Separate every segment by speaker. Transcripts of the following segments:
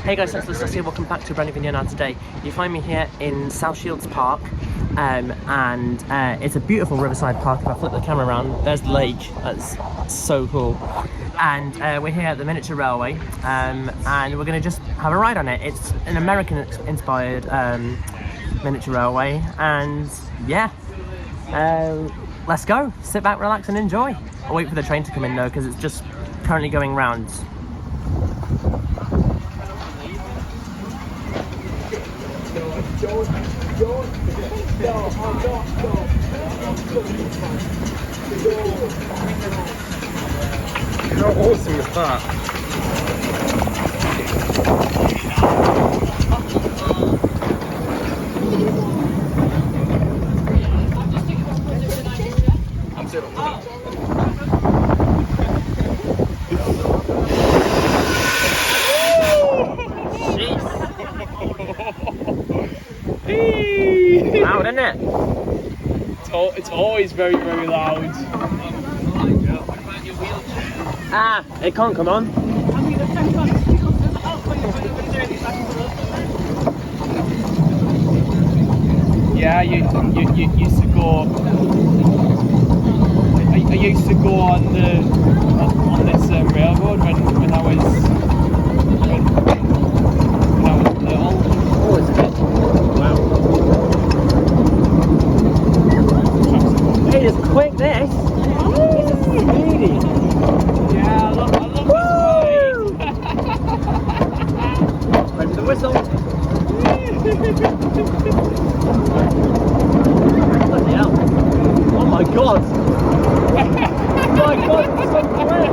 Speaker 1: Hey guys, it's Lucas here, welcome back to a brand new video. Now today you find me here in South Shields Park, and it's a beautiful riverside park. If I flip the camera around, there's the lake. That's so cool. And we're here at the Miniature Railway, and we're going to just have a ride on it. It's an American inspired miniature railway, and yeah, let's go. Sit back, relax and enjoy. I'll wait for the train to come in though, because it's just currently going round.
Speaker 2: How awesome is that?
Speaker 1: Loud, isn't it?
Speaker 2: It's always very, very loud.
Speaker 1: Ah, it can't come on.
Speaker 2: Yeah, I used to go. I used to go on this railroad when I was little.
Speaker 1: Oh, is it? Wow. It is quick, this. This is speedy.
Speaker 2: Yeah, I love this ride.
Speaker 1: Ready for the whistle. Bloody hell. Oh my god. Oh my god, it's so quick.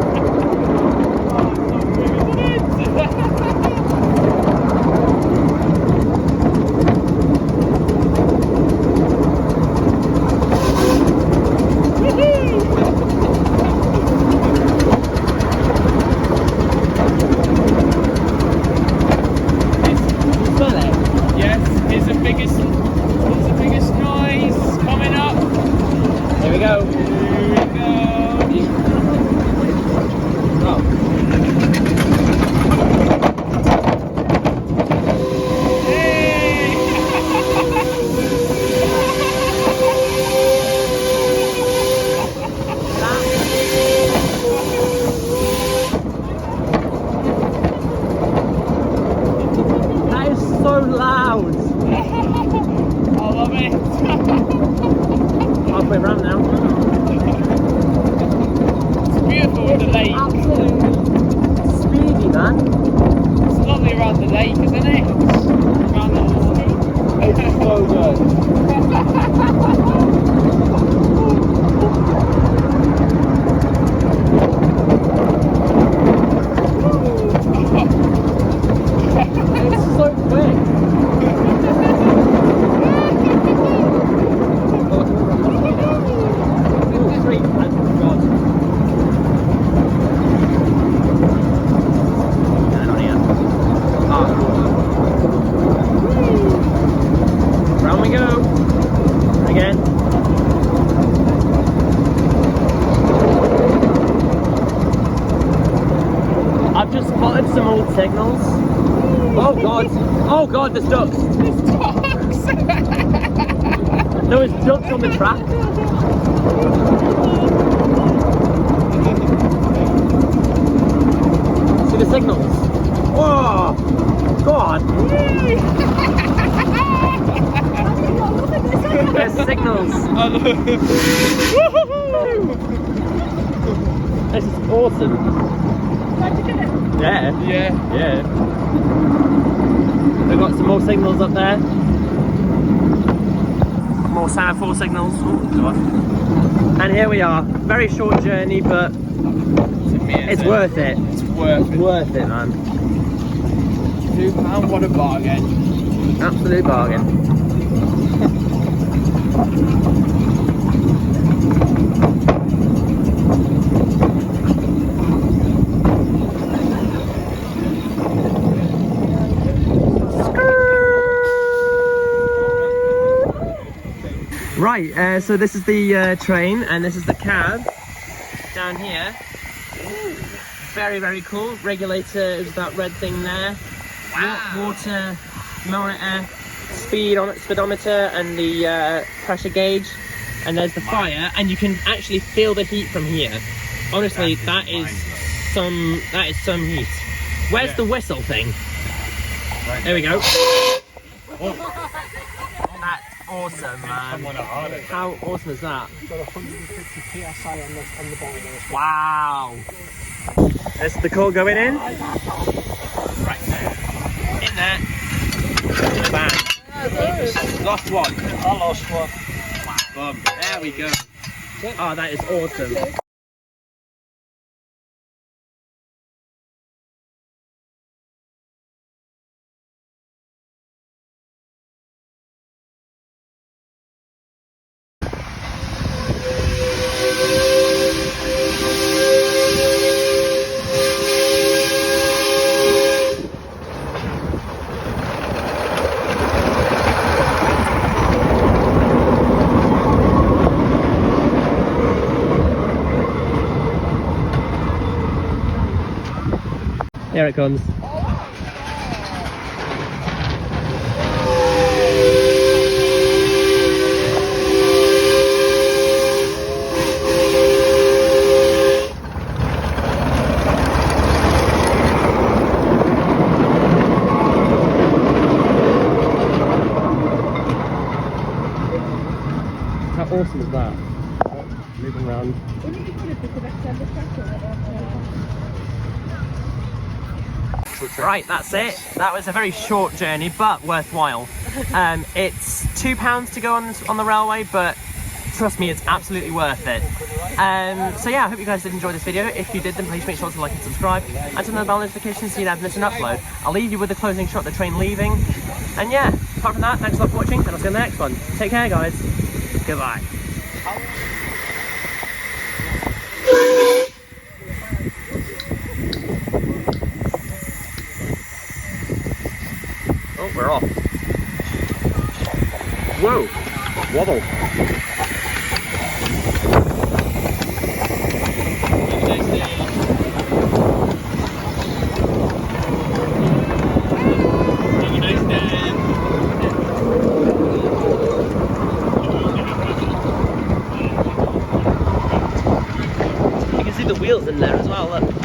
Speaker 1: Halfway around now.
Speaker 2: It's beautiful with the lake.
Speaker 1: Absolutely speedy, man.
Speaker 2: It's lovely around the lake, isn't it? Around the water.
Speaker 1: It's so good. It's so quick. Round we go. Again. I've just spotted some old signals. Oh god. Oh god, there's ducks.
Speaker 2: There's ducks.
Speaker 1: There was ducks on the track. See the signals? Whoa! Go on! There's signals! This is awesome! Yeah!
Speaker 2: Yeah.
Speaker 1: Yeah! We've got some more signals up there. More semaphore signals. Oh, God. And here we are. Very short journey, but it's worth it.
Speaker 2: It's worth it.
Speaker 1: Worth it, man.
Speaker 2: £2, what a bargain.
Speaker 1: Absolute bargain. Right, so this is the train and this is the cab down here. Ooh, very, very cool. Regulator is that red thing there. water monitor, speedometer, and the pressure gauge. And there's the fire, and you can actually feel the heat from here. Honestly, that is some heat. Where's the whistle thing? There we go. That's awesome, man. How awesome is that?
Speaker 3: Got 150 psi on the bottom there.
Speaker 1: Wow. There's the core going in. Right there. In there. Bam. Lost one.
Speaker 3: I lost one.
Speaker 1: Boom. There we go. Oh, that is awesome. Here it comes. How awesome is that? Moving around. Right, that's it. That was a very short journey, but worthwhile. It's £2 to go on the railway, but trust me, it's absolutely worth it. So yeah, I hope you guys did enjoy this video. If you did, then please make sure to like and subscribe, and turn on the bell notifications so you never miss an upload. I'll leave you with the closing shot of the train leaving. And yeah, apart from that, thanks a lot for watching, and I'll see you in the next one. Take care, guys. Goodbye. Oh, we're off. Whoa! Wobble. You can see the wheels in there as well, look.